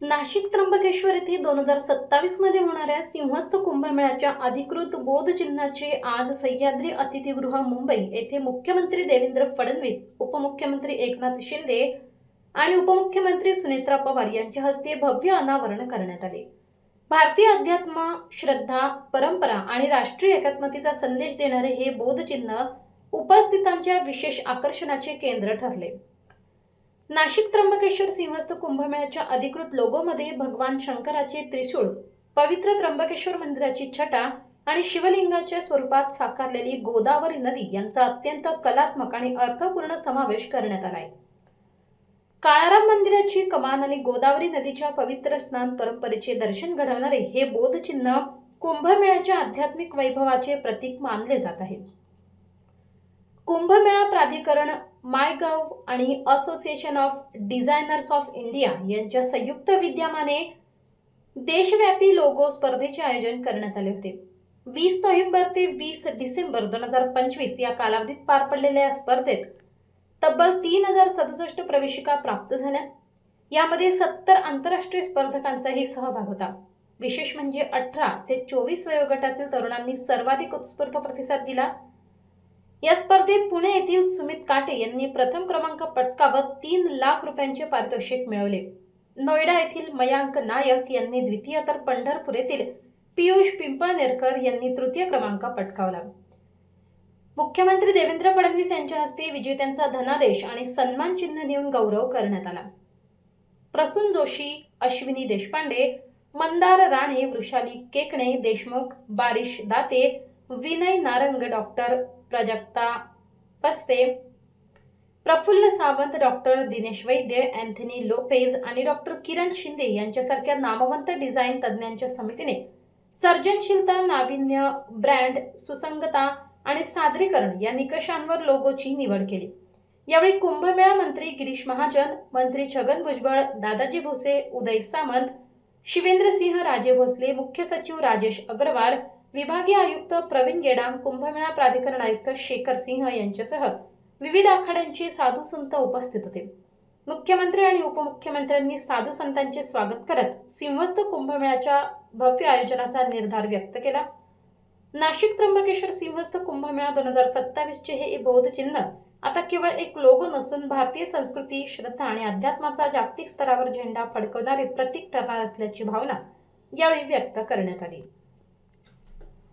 नाशिक त्र्यंबकेश्वर येथे 2027 मध्ये होणाऱ्या सिंहस्थ कुंभमेळ्याच्या अधिकृत बोध चिन्हाचे आज सह्याद्री अतिथीगृह मुंबई येथे मुख्यमंत्री देवेंद्र फडणवीस, उपमुख्यमंत्री एकनाथ शिंदे आणि उपमुख्यमंत्री सुनेत्रा पवार यांच्या हस्ते भव्य अनावरण करण्यात आले। भारतीय अध्यात्म, श्रद्धा, परंपरा आणि राष्ट्रीय एकात्मतेचा संदेश देणारे हे बोध चिन्ह उपस्थितांच्या विशेष आकर्षणाचे केंद्र ठरले। नाशिक त्र्यंबकेश्वर सिंहस्थ कुंभमेळ्याच्या अधिकृत लोगोमध्ये भगवान शंकराचे त्रिशूळ, पवित्र त्र्यंबकेश्वर मंदिराची छटा आणि शिवलिंगाच्या स्वरूपात साकारलेली गोदावरी नदी यांचा अत्यंत कलात्मक आणि अर्थपूर्ण समावेश करण्यात आला आहे। काळाराम मंदिराची कमान आणि गोदावरी नदीच्या पवित्र स्नान परंपरेचे दर्शन घडवणारे हे बोध चिन्ह कुंभमेळ्याच्या आध्यात्मिक वैभवाचे प्रतीक मानले जात आहे। कुंभमेळा प्राधिकरण, मायगव्ह आणि association of designers of India यांच्या संयुक्त विद्यमाने देशव्यापी लोगो स्पर्धेचे आयोजन करण्यात आले होते। 20 नोव्हेंबर ते 20 डिसेंबर 2025 या कालावधीत पार पडलेल्या या स्पर्धेत तब्बल 3067 प्रवेशिका प्राप्त झाल्या। यामध्ये 70 आंतरराष्ट्रीय स्पर्धकांचाही सहभाग होता। विशेष म्हणजे 18 ते 24 वयोगटातील तरुणांनी सर्वाधिक उत्स्फूर्त प्रतिसाद दिला। या स्पर्धेत पुणे येथील सुमित काटे यांनी प्रथम क्रमांक पटकावत 3 लाख रुपयांचे पारितोषिक मिळवले। नोएडा येथील मयांक नायक यांनी द्वितीय तर पंढरपूर येथील पियुष पिंपळनेरकर यांनी तृतीय क्रमांक पटकावला। मुख्यमंत्री देवेंद्र फडणवीस यांच्या हस्ते विजेत्यांचा धनादेश आणि सन्मान चिन्ह देऊन गौरव करण्यात आला। Prasoon Joshi, Ashwini Deshpande, Mandar Rane, Vrushali Kekane Deshmukh, Barish Date, Vinay Narang, doctor Prajakta Paste, Prafulla Sawant, doctor Dinesh Vaidya, Anthony Lopez आणि डॉक्टर किरण शिंदे यांच्यासारख्या नामवंत डिझाईन तज्ञांच्या समितीने सर्जनशीलता, नाविन्य, ब्रँड, सुसंगता आणि सादरीकरण या निकषांवर लोगोची निवड केली। यावेळी कुंभमेळा मंत्री गिरीश महाजन, मंत्री छगन भुजबळ, दादाजी भुसे, उदय सामंत, शिवेंद्रसिंह राजे भोसले, मुख्य सचिव राजेश अग्रवाल, विभागीय आयुक्त प्रवीण गेडाम, कुंभमेळा प्राधिकरण आयुक्त शेखर सिंह यांच्यासह विविध आखाड्यांचे साधू संत उपस्थित होते। मुख्यमंत्री आणि उपमुख्यमंत्र्यांनी साधू संतांचे स्वागत करत सिंहस्थ कुंभमेळ्याच्या भव्य आयोजनाचा निर्धार व्यक्त केला। नाशिक त्र्यंबकेश्वर सिंहस्थ कुंभमेळा 2027 चे हे बोध चिन्ह आता केवळ एक लोगो नसून भारतीय संस्कृती, श्रद्धा आणि अध्यात्माचा जागतिक स्तरावर झेंडा फडकवणारे प्रतीक ठरणार असल्याची भावना यावेळी व्यक्त करण्यात आली।